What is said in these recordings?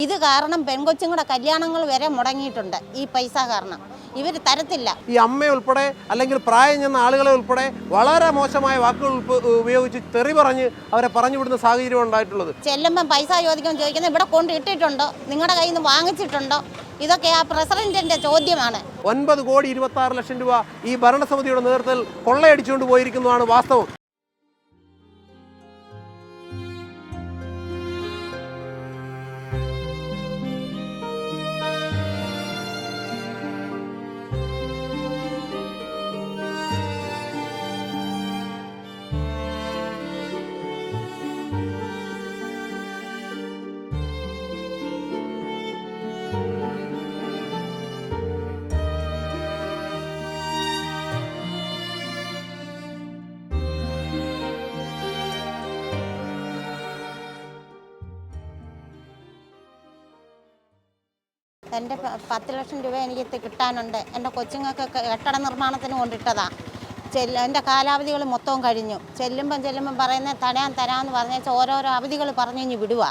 ഇത് കാരണം പെൺകൊച്ചുങ്ങളുടെ കല്യാണങ്ങൾ വരെ മുടങ്ങിയിട്ടുണ്ട്. ഈ പൈസ കാരണം ഇവർ തരത്തില്ല. ഈ അമ്മ ഉൾപ്പെടെ അല്ലെങ്കിൽ പ്രായം ചെന്ന ആളുകളെ ഉൾപ്പെടെ വളരെ മോശമായ വാക്കുകൾ ഉപയോഗിച്ച് തെറി പറഞ്ഞ് അവരെ പറഞ്ഞുവിടുന്ന സാഹചര്യം ഉണ്ടായിട്ടുള്ളത്. ചെല്ലുമ്പം പൈസ ചോദിക്കുന്നത് ഇവിടെ കൊണ്ട് ഇട്ടിട്ടുണ്ടോ, നിങ്ങളുടെ കയ്യിൽ നിന്ന് വാങ്ങിച്ചിട്ടുണ്ടോ, ഇതൊക്കെ ആ പ്രസിഡന്റിന്റെ ചോദ്യമാണ്. 9,26,00,000 രൂപ ഈ ഭരണസമിതിയുടെ നേതൃത്വത്തിൽ കൊള്ളയടിച്ചുകൊണ്ട് പോയിരിക്കുന്നതാണ് വാസ്തവം. എൻ്റെ 10 ലക്ഷം രൂപ എനിക്ക് കിട്ടാനുണ്ട്. എൻ്റെ കൊച്ചുങ്ങൾക്ക് കെട്ടിട നിർമ്മാണത്തിന് കൊണ്ടിട്ടതാണ്. എൻ്റെ കാലാവധികൾ മൊത്തവും കഴിഞ്ഞു. ചെല്ലുമ്പം പറയുന്നത് തരാമെന്ന് പറഞ്ഞാൽ ഓരോരോ അവധികൾ പറഞ്ഞു കഴിഞ്ഞ് വിടുക.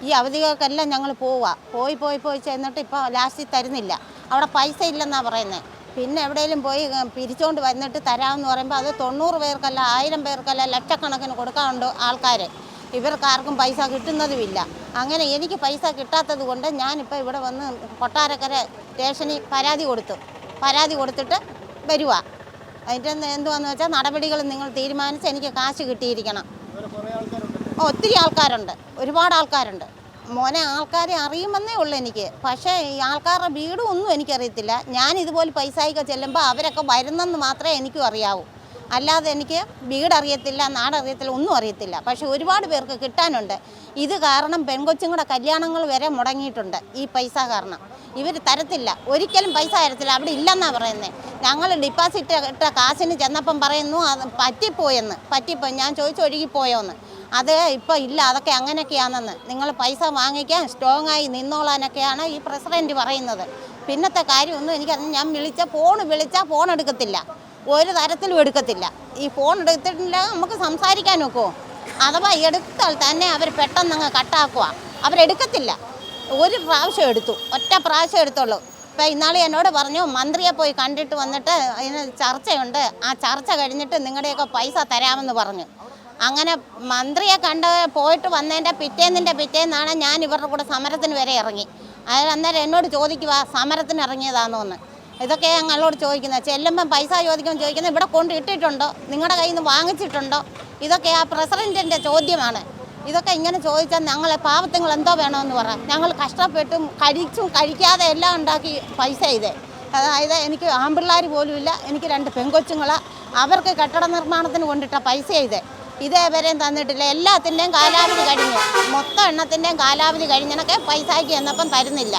ഈ അവധികൾക്കെല്ലാം ഞങ്ങൾ പോയി ചെന്നിട്ട് ഇപ്പോൾ ലാസ്റ്റ് തരുന്നില്ല. അവിടെ പൈസ ഇല്ലെന്നാണ് പറയുന്നത്. പിന്നെ എവിടെയെങ്കിലും പോയി പിരിച്ചുകൊണ്ട് വന്നിട്ട് തരാമെന്ന് പറയുമ്പോൾ അത് 90 പേർക്കല്ല 1000 പേർക്കല്ല ലക്ഷക്കണക്കിന് കൊടുക്കാറുണ്ട് ആൾക്കാർ. ഇവർക്കാർക്കും പൈസ കിട്ടുന്നതുമില്ല. അങ്ങനെ എനിക്ക് പൈസ കിട്ടാത്തത് കൊണ്ട് ഞാനിപ്പോൾ ഇവിടെ വന്ന് കൊട്ടാരക്കര സ്റ്റേഷനിൽ പരാതി കൊടുത്തിട്ട് വരുക. അതിൻ്റെ എന്തുവാന്ന് വെച്ചാൽ നടപടികൾ നിങ്ങൾ തീരുമാനിച്ച് എനിക്ക് കാശ് കിട്ടിയിരിക്കണം. ഒത്തിരി ആൾക്കാരുണ്ട്, ഒരുപാട് ആൾക്കാരുണ്ട്. മോനെ ആൾക്കാരെ അറിയുമെന്നേ ഉള്ളൂ എനിക്ക്. പക്ഷേ ഈ ആൾക്കാരുടെ വീടും ഒന്നും എനിക്കറിയത്തില്ല. ഞാൻ ഇതുപോലെ പൈസയൊക്കെ ചെല്ലുമ്പോൾ അവരൊക്കെ വരുന്നെന്ന് മാത്രമേ എനിക്കും അറിയാവൂ. അല്ലാതെ എനിക്ക് വീടറിയത്തില്ല, നാടറിയത്തില്ല, ഒന്നും അറിയത്തില്ല. പക്ഷേ ഒരുപാട് പേർക്ക് കിട്ടാനുണ്ട്. ഇത് കാരണം പെൺകൊച്ചുങ്ങളുടെ കല്യാണങ്ങൾ വരെ മുടങ്ങിയിട്ടുണ്ട്. ഈ പൈസ കാരണം ഇവർ തരത്തില്ല, ഒരിക്കലും പൈസ തരത്തില്ല. അവിടെ ഇല്ലെന്നാണ് പറയുന്നത്. ഞങ്ങൾ ഡിപ്പോസിറ്റ് ഇട്ട കാശിന് ചെന്നപ്പം പറയുന്നു അത് പറ്റിപ്പോയി. ഞാൻ ചോദിച്ചു ഒഴുകിപ്പോയോന്ന്. അത് ഇപ്പോൾ ഇല്ല, അതൊക്കെ അങ്ങനെയൊക്കെയാണെന്ന്. നിങ്ങൾ പൈസ വാങ്ങിക്കാൻ സ്ട്രോങ്ങായി നിന്നോളാനൊക്കെയാണ് ഈ പ്രസിഡൻറ്റ് പറയുന്നത്. പിന്നത്തെ കാര്യമൊന്നും എനിക്കറിയാം. ഞാൻ വിളിച്ചാൽ ഫോൺ എടുക്കത്തില്ല, ഒരു തരത്തിലും എടുക്കത്തില്ല. ഈ ഫോൺ എടുത്തിട്ടില്ല നമുക്ക് സംസാരിക്കാൻ നോക്കുമോ? അഥവാ എടുത്താൽ തന്നെ അവർ പെട്ടെന്ന് അങ്ങ് കട്ടാക്കുക. അവരെടുക്കത്തില്ല. ഒരു പ്രാവശ്യം എടുത്തു, ഒറ്റ പ്രാവശ്യം എടുത്തുള്ളൂ. ഇപ്പം ഇന്നാൾ എന്നോട് പറഞ്ഞു മന്ത്രിയെ പോയി കണ്ടിട്ട് വന്നിട്ട് അതിന് ചർച്ചയുണ്ട്, ആ ചർച്ച കഴിഞ്ഞിട്ട് നിങ്ങളുടെയൊക്കെ പൈസ തരാമെന്ന് പറഞ്ഞു. അങ്ങനെ മന്ത്രിയെ പോയിട്ട് വന്നതിൻ്റെ പിറ്റേന്നാണ് ഞാൻ ഇവരുടെ കൂടെ സമരത്തിന് വരെ ഇറങ്ങി. അന്നേരം എന്നോട് ചോദിക്കുക സമരത്തിന് ഇറങ്ങിയതാണോ എന്ന്. ഇതൊക്കെ ഞങ്ങളോട് ചോദിക്കുന്നത്. ചെല്ലുമ്പം പൈസ ചോദിക്കുന്നത് ഇവിടെ കൊണ്ട് ഇട്ടിട്ടുണ്ടോ, നിങ്ങളുടെ കയ്യിൽ നിന്ന് വാങ്ങിച്ചിട്ടുണ്ടോ, ഇതൊക്കെ ആ പ്രസിഡന്റിൻ്റെ ചോദ്യമാണ്. ഇതൊക്കെ ഇങ്ങനെ ചോദിച്ചാൽ ഞങ്ങളെ പാവത്തുങ്ങൾ എന്തോ വേണമെന്ന് പറയാം. ഞങ്ങൾ കഷ്ടപ്പെട്ടും കഴിക്കാതെ എല്ലാം ഉണ്ടാക്കി പൈസ അതായത് എനിക്ക് ആൺപിള്ളേർ പോലും ഇല്ല, എനിക്ക് 2 പെൺകൊച്ചുങ്ങളാണ്. അവർക്ക് കെട്ടിട നിർമ്മാണത്തിന് കൊണ്ടിട്ട പൈസ ഇതേവരെയും തന്നിട്ടില്ല. എല്ലാത്തിൻ്റെയും കാലാവധി കഴിഞ്ഞു, മൊത്തം എണ്ണത്തിൻ്റെയും കാലാവധി കഴിഞ്ഞനൊക്കെ പൈസയ്ക്ക് ചെന്നപ്പം തരുന്നില്ല.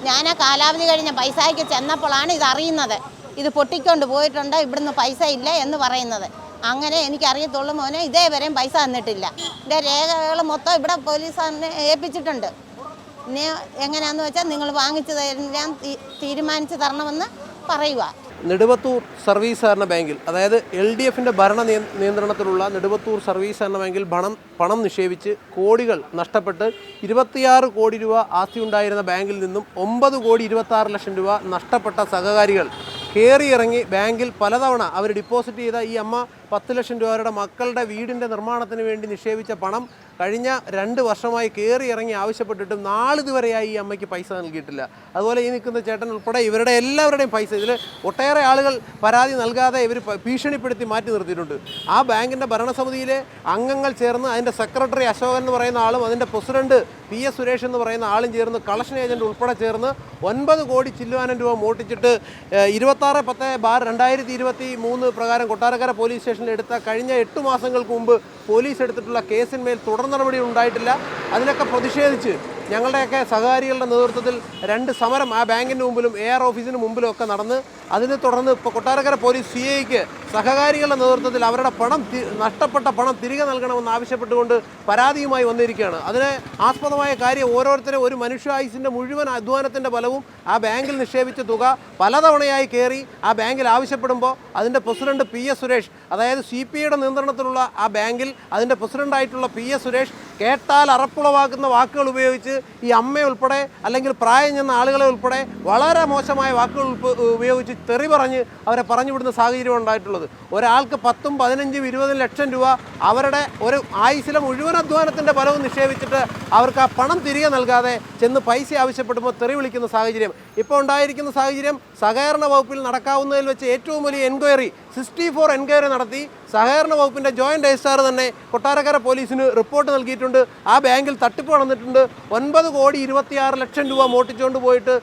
ഞാൻ ആ കാലാവധി കഴിഞ്ഞ പൈസയ്ക്ക് ചെന്നപ്പോഴാണ് ഇതറിയുന്നത്. ഇത് പൊട്ടിക്കൊണ്ട് പോയിട്ടുണ്ട്, ഇവിടുന്ന് പൈസ ഇല്ല എന്ന് പറയുന്നത്. അങ്ങനെ എനിക്കറിയത്തുള്ളൂ മോനെ, ഇതേവരെയും പൈസ തന്നിട്ടില്ല. എൻ്റെ രേഖകൾ മൊത്തം ഇവിടെ പോലീസുകാരനെ ഏൽപ്പിച്ചിട്ടുണ്ട്. ഇനി എങ്ങനെയാണെന്ന് വെച്ചാൽ നിങ്ങൾ വാങ്ങിച്ചു തരാൻ തീരുമാനിച്ച് തരണമെന്ന് പറയുക. നെടുവത്തൂർ സർവീസ് സഹകരണ ബാങ്കിൽ, അതായത് LDFിൻ്റെ ഭരണ നിയന്ത്രണത്തിലുള്ള നെടുവത്തൂർ സർവീസ് സഹകരണ ബാങ്കിൽ പണം നിക്ഷേപിച്ച് കോടികൾ നഷ്ടപ്പെട്ട് 26 കോടി രൂപ ആസ്തിയുണ്ടായിരുന്ന ബാങ്കിൽ നിന്നും 9,26,00,000 രൂപ നഷ്ടപ്പെട്ട സഹകാരികൾ കയറിയിറങ്ങി ബാങ്കിൽ പലതവണ അവർ ഡിപ്പോസിറ്റ് ചെയ്ത ഈ അമ്മ 10 ലക്ഷം രൂപയുടെ മക്കളുടെ വീടിൻ്റെ നിർമ്മാണത്തിന് വേണ്ടി നിക്ഷേപിച്ച പണം കഴിഞ്ഞ 2 വർഷമായി കയറിയിറങ്ങി ആവശ്യപ്പെട്ടിട്ടും നാളിതുവരെയായി ഈ അമ്മയ്ക്ക് പൈസ നൽകിയിട്ടില്ല. അതുപോലെ ഈ നിൽക്കുന്ന ചേട്ടൻ ഉൾപ്പെടെ ഇവരുടെ എല്ലാവരുടെയും പൈസ, ഇതിൽ ഒട്ടേറെ ആളുകൾ പരാതി നൽകാതെ ഇവർ ഭീഷണിപ്പെടുത്തി മാറ്റി നിർത്തിയിട്ടുണ്ട്. ആ ബാങ്കിൻ്റെ ഭരണസമിതിയിലെ അംഗങ്ങൾ ചേർന്ന് അതിൻ്റെ സെക്രട്ടറി അശോകൻ എന്ന് പറയുന്ന ആളും അതിൻ്റെ പ്രസിഡന്റ് PS സുരേഷ് എന്ന് പറയുന്ന ആളും ചേർന്ന് കളക്ഷൻ ഏജൻറ്റ് ഉൾപ്പെടെ ചേർന്ന് 9 കോടി ചില്ലുവാനം രൂപ മോട്ടിച്ചിട്ട് 26/10/2023 പ്രകാരം കൊട്ടാരക്കര പോലീസ് സ്റ്റേഷനിൽ എടുത്ത കഴിഞ്ഞ 8 മാസങ്ങൾക്ക് മുമ്പ് പോലീസ് എടുത്തിട്ടുള്ള കേസിന്മേൽ തുടർ നടപടി ഉണ്ടായിട്ടില്ല. അതിനൊക്കെ പ്രതിഷേധിച്ച് ഞങ്ങളുടെയൊക്കെ സഹകാരികളുടെ നേതൃത്വത്തിൽ 2 സമരം ആ ബാങ്കിൻ്റെ മുമ്പിലും AR ഓഫീസിന് മുമ്പിലും ഒക്കെ നടന്ന് അതിനെ തുടർന്ന് ഇപ്പോൾ കൊട്ടാരക്കര പോലീസ് CIക്ക് സഹകാരികളുടെ നേതൃത്വത്തിൽ അവരുടെ നഷ്ടപ്പെട്ട പണം തിരികെ നൽകണമെന്ന് ആവശ്യപ്പെട്ടുകൊണ്ട് പരാതിയുമായി വന്നിരിക്കുകയാണ്. അതിന് ആസ്പദമായ കാര്യം ഓരോരുത്തരും ഒരു മനുഷ്യായുസിൻ്റെ മുഴുവൻ അധ്വാനത്തിൻ്റെ ഫലവും ആ ബാങ്കിൽ നിക്ഷേപിച്ച തുക പലതവണയായി കയറി ആ ബാങ്കിൽ ആവശ്യപ്പെടുമ്പോൾ അതിൻ്റെ പ്രസിഡന്റ് PS സുരേഷ്, അതായത് CPIയുടെ നിയന്ത്രണത്തിലുള്ള ആ ബാങ്കിൽ അതിൻ്റെ പ്രസിഡന്റായിട്ടുള്ള PS സുരേഷ് കേട്ടാൽ അറപ്പുളവാക്കുന്ന വാക്കുകൾ ഉപയോഗിച്ച് ഈ അമ്മയുൾപ്പെടെ അല്ലെങ്കിൽ പ്രായം ചെന്ന ആളുകളെ ഉൾപ്പെടെ വളരെ മോശമായ വാക്കുകൾ ഉപയോഗിച്ച് തെറി പറഞ്ഞ് അവരെ പറഞ്ഞുവിടുന്ന സാഹചര്യം ഉണ്ടായിട്ടുള്ളത്. ഒരാൾക്ക് 10, 15, 20 ലക്ഷം രൂപ അവരുടെ ഒരു ആയുസിലെ മുഴുവൻ അധ്വാനത്തിൻ്റെ ഫലവും നിക്ഷേപിച്ചിട്ട് അവർക്ക് ആ പണം തിരികെ നൽകാതെ ചെന്ന് പൈസ ആവശ്യപ്പെടുമ്പോൾ തെറി വിളിക്കുന്ന സാഹചര്യം ഇപ്പോൾ ഉണ്ടായിരിക്കുന്ന സാഹചര്യം. സഹകരണ വകുപ്പിൽ നടക്കാവുന്നതിൽ വെച്ച് ഏറ്റവും വലിയ എൻക്വയറി 64 എൻക്വയറി നടത്തി സഹകരണ വകുപ്പിൻ്റെ ജോയിൻറ്റ് രജിസ്ട്രാർ തന്നെ കൊട്ടാരക്കര പോലീസിന് റിപ്പോർട്ട് നൽകിയിട്ടുണ്ട്. ആ ബാങ്കിൽ തട്ടിപ്പ് നടന്നിട്ടുണ്ട്. 9,26 ലക്ഷം രൂപ മോട്ടിച്ചുകൊണ്ട് പോയിട്ട്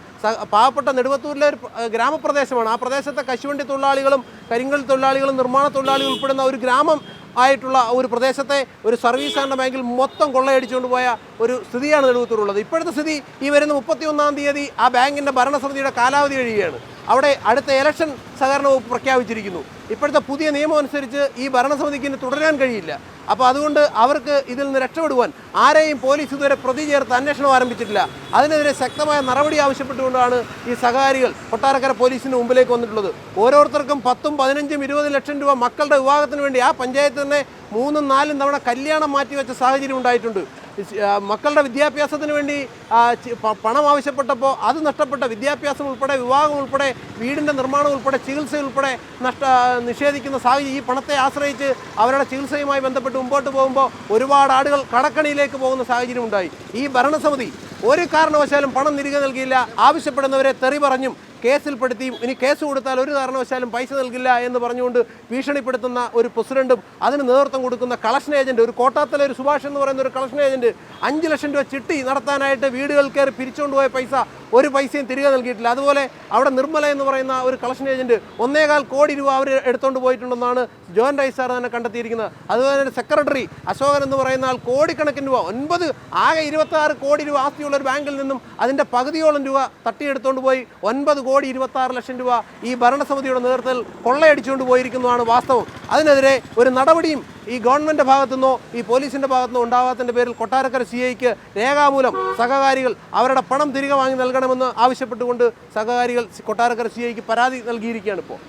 പാവപ്പെട്ട നെടുവത്തൂരിലെ ഒരു ഗ്രാമപ്രദേശമാണ്. ആ പ്രദേശത്തെ കശുവണ്ടി തൊഴിലാളികളും കരിങ്കൽ തൊഴിലാളികളും നിർമ്മാണ തൊഴിലാളികൾ ഉൾപ്പെടുന്ന ഒരു ഗ്രാമം ആയിട്ടുള്ള ഒരു പ്രദേശത്തെ ഒരു സർവീസ് സഹകരണ ബാങ്കിൽ മൊത്തം കൊള്ളയടിച്ചുകൊണ്ട് പോയ ഒരു സ്ഥിതിയാണ് നെടുവത്തൂരുള്ളത്. ഇപ്പോഴത്തെ സ്ഥിതി ഈ വരുന്ന 31-ാം തീയതി ആ ബാങ്കിൻ്റെ ഭരണസമിതിയുടെ കാലാവധി കഴിയുകയാണ്. അവിടെ അടുത്ത ഇലക്ഷൻ സഹകരണ വകുപ്പ് പ്രഖ്യാപിച്ചിരിക്കുന്നു. ഇപ്പോഴത്തെ പുതിയ നിയമം അനുസരിച്ച് ഈ ഭരണസമിതിക്ക് ഇനി തുടരാൻ കഴിയില്ല. അപ്പോൾ അതുകൊണ്ട് അവർക്ക് ഇതിൽ നിന്ന് രക്ഷപ്പെടുവാൻ ആരെയും പോലീസ് ഇതുവരെ പ്രതി ചേർത്ത് അന്വേഷണം ആരംഭിച്ചിട്ടില്ല. അതിനെതിരെ ശക്തമായ നടപടി ആവശ്യപ്പെട്ടുകൊണ്ടാണ് ഈ സഹകാരികൾ കൊട്ടാരക്കര പോലീസിന് മുമ്പിലേക്ക് വന്നിട്ടുള്ളത്. ഓരോരുത്തർക്കും 10, 15, 20 ലക്ഷം രൂപ മക്കളുടെ വിവാഹത്തിന് വേണ്ടി ആ പഞ്ചായത്ത് തന്നെ 3, 4 തവണ കല്യാണം മാറ്റിവെച്ച സാഹചര്യം ഉണ്ടായിട്ടുണ്ട്. മക്കളുടെ വിദ്യാഭ്യാസത്തിന് വേണ്ടി പണം ആവശ്യപ്പെട്ടപ്പോൾ അത് നഷ്ടപ്പെട്ട വിദ്യാഭ്യാസം ഉൾപ്പെടെ വിവാഹം ഉൾപ്പെടെ വീടിൻ്റെ നിർമ്മാണം ഉൾപ്പെടെ ചികിത്സ ഉൾപ്പെടെ നിഷേധിക്കുന്ന സാഹചര്യം. ഈ പണത്തെ ആശ്രയിച്ച് അവരുടെ ചികിത്സയുമായി ബന്ധപ്പെട്ട് മുമ്പോട്ട് പോകുമ്പോൾ ഒരുപാട് ആളുകൾ കടക്കണിയിലേക്ക് പോകുന്ന സാഹചര്യം ഉണ്ടായി. ഈ ഭരണസമിതി ഒരു കാരണവശാലും പണം തിരികെ നൽകിയില്ല. ആവശ്യപ്പെടുന്നവരെ തെറി പറഞ്ഞും കേസിൽപ്പെടുത്തിയും ഇനി കേസ് കൊടുത്താൽ ഒരു കാരണവശാലും പൈസ നൽകില്ല എന്ന് പറഞ്ഞുകൊണ്ട് ഭീഷണിപ്പെടുത്തുന്ന ഒരു പ്രസിഡന്റും അതിന് നേതൃത്വം കൊടുക്കുന്ന കളക്ഷൻ ഏജന്റ്, ഒരു കോട്ടാത്തല ഒരു സുഭാഷ് എന്ന് പറയുന്ന ഒരു കളക്ഷൻ ഏജന്റ് 5 ലക്ഷം രൂപ ചിട്ടി നടത്താനായിട്ട് വീടുകൾ കയറി പിരിച്ചുകൊണ്ടുപോയ പൈസ ഒരു പൈസയും തിരികെ നൽകിയിട്ടില്ല. അതുപോലെ അവിടെ നിർമ്മല എന്ന് പറയുന്ന ഒരു കളക്ഷൻ ഏജന്റ് 1.25 കോടി രൂപ അവർ എടുത്തുകൊണ്ട് പോയിട്ടുണ്ടെന്നാണ് ജോയിന്റ് രജിസ്ട്രാർ തന്നെ കണ്ടെത്തിയിരിക്കുന്നത്. അതുപോലെ തന്നെ സെക്രട്ടറി അശോകൻ എന്ന് പറയുന്ന ആൾ കോടിക്കണക്കിന് രൂപ 26 കോടി രൂപ ആസ്തിയുള്ള ഒരു ബാങ്കിൽ നിന്നും അതിൻ്റെ പകുതിയോളം രൂപ തട്ടിയെടുത്തുകൊണ്ട് പോയി 9,26 ലക്ഷം രൂപ ഈ ഭരണസമിതിയുടെ നേതൃത്വത്തിൽ കൊള്ളയടിച്ചുകൊണ്ട് പോയിരിക്കുന്നതാണ് വാസ്തവം. അതിനെതിരെ ഒരു നടപടിയും ഈ ഗവൺമെൻറ് ഭാഗത്തുനിന്നോ ഈ പോലീസിൻ്റെ ഭാഗത്തുനിന്നോ ഉണ്ടാകാത്തതിൻ്റെ പേരിൽ കൊട്ടാരക്കര CIക്ക് രേഖാമൂലം സഹകാരികൾ അവരുടെ പണം തിരികെ വാങ്ങി നൽകണമെന്ന് ആവശ്യപ്പെട്ടുകൊണ്ട് സഹകാരികൾ കൊട്ടാരക്കര CIക്ക് പരാതി നൽകിയിരിക്കുകയാണ് ഇപ്പോൾ.